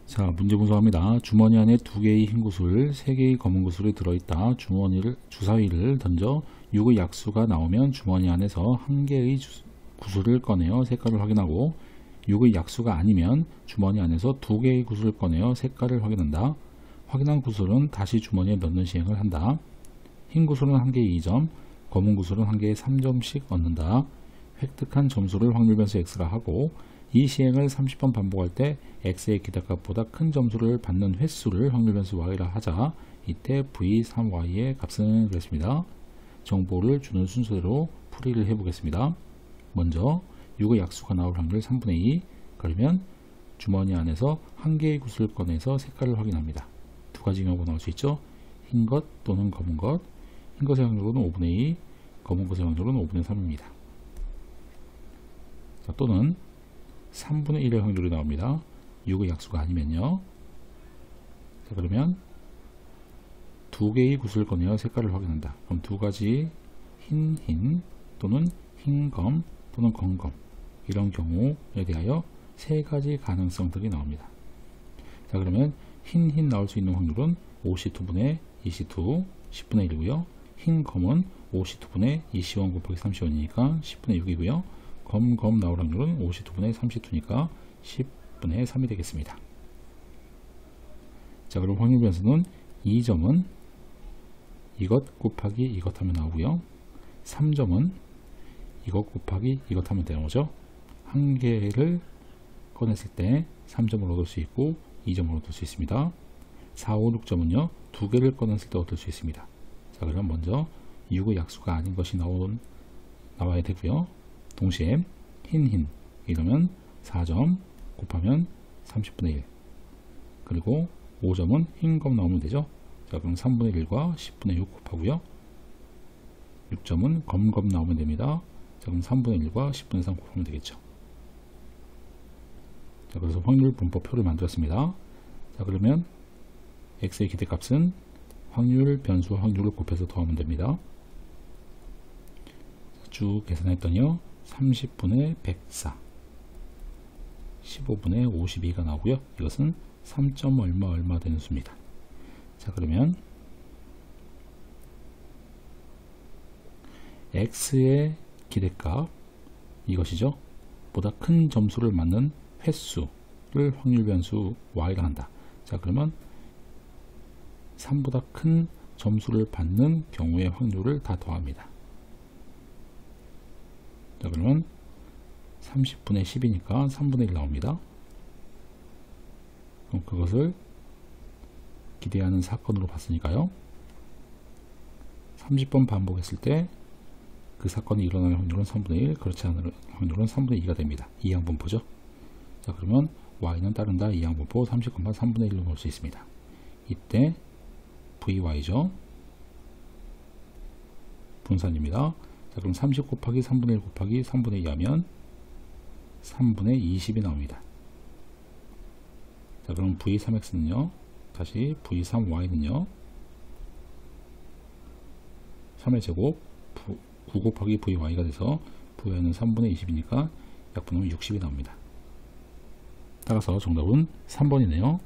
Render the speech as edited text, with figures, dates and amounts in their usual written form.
자, 문제 분석합니다. 주머니 안에 2개의 흰 구슬, 3개의 검은 구슬이 들어있다. 주사위를 던져 6의 약수가 나오면 주머니 안에서 1개의 구슬을 꺼내어 색깔을 확인하고 6의 약수가 아니면 주머니 안에서 2개의 구슬을 꺼내어 색깔을 확인한다. 확인한 구슬은 다시 주머니에 넣는 시행을 한다. 흰 구슬은 1개의 2점, 검은 구슬은 1개의 3점씩 얻는다. 획득한 점수를 확률 변수 x라 하고 이 시행을 30번 반복할 때 x의 기대값보다 큰 점수를 받는 횟수를 확률 변수 y라 하자. 이때 v3y의 값은 그랬습니다. 정보를 주는 순서대로 풀이를 해보겠습니다. 먼저 6의 약수가 나올 확률 3분의 2. 그러면 주머니 안에서 1개의 구슬을 꺼내서 색깔을 확인합니다. 두 가지 경우가 나올 수 있죠. 흰 것 또는 검은 것. 흰 것의 확률은 5분의 2, 검은 것의 확률은 5분의 3입니다. 자, 또는 3분의 1의 확률이 나옵니다. 6의 약수가 아니면요. 자, 그러면 2개의 구슬을 꺼내어 색깔을 확인한다. 그럼 두 가지 흰 또는 흰검 또는 검검 이런 경우에 대하여 세 가지 가능성들이 나옵니다. 자, 그러면 흰 나올 수 있는 확률은 52분의 22 10분의 1이고요. 흰검은 52분의 21 곱하기 31이니까 10분의 6이고요. 검 나올 확률은 52분의 32니까 10분의 3이 되겠습니다. 자, 그럼 확률 변수는 2점은 이것 곱하기 이것 하면 나오고요. 3점은 이것 곱하기 이것 하면 되는 거죠. 한 개를 꺼냈을 때 3점을 얻을 수 있고 2점을 얻을 수 있습니다. 4, 5, 6점은요. 2개를 꺼냈을 때 얻을 수 있습니다. 자, 그럼 먼저 6의 약수가 아닌 것이 나와야 되고요. 동시에 흰 이러면 4점 곱하면 30분의 1 그리고 5점은 흰검 나오면 되죠. 자, 그럼 3분의 1과 10분의 6 곱하고요. 6점은 검 나오면 됩니다. 자, 그럼 3분의 1과 10분의 3 곱하면 되겠죠. 자, 그래서 확률 분포표를 만들었습니다. 자, 그러면 x의 기대값은 확률 변수 확률을 곱해서 더하면 됩니다. 쭉 계산했더니요. 30분의 104 15분의 52가 나오고요. 이것은 3점 얼마 되는 수입니다. 자, 그러면 x의 기대값 이것이죠. 보다 큰 점수를 맞는 횟수를 확률 변수 y라 한다. 자, 그러면 3보다 큰 점수를 받는 경우의 확률을 다 더합니다. 자, 그러면 30분의 10이니까 3분의 1 나옵니다. 그럼 그것을 기대하는 사건으로 봤으니까요. 30번 반복했을 때 그 사건이 일어나는 확률은 3분의 1, 그렇지 않은 확률은 3분의 2가 됩니다. 이항분포죠. 자, 그러면 y는 따른다. 이항분포 30콤마 3분의 1로 넣을 수 있습니다. 이때 vy죠. 분산입니다. 자, 그럼 30 곱하기 3분의 1 곱하기 3분의 2 하면 3분의 20이 나옵니다. 자, 그럼 v3x는요. 다시 v3y는요. 3의 제곱 9 곱하기 vy가 돼서 vy는 3분의 20이니까 약분하면 60이 나옵니다. 따라서 정답은 3번이네요.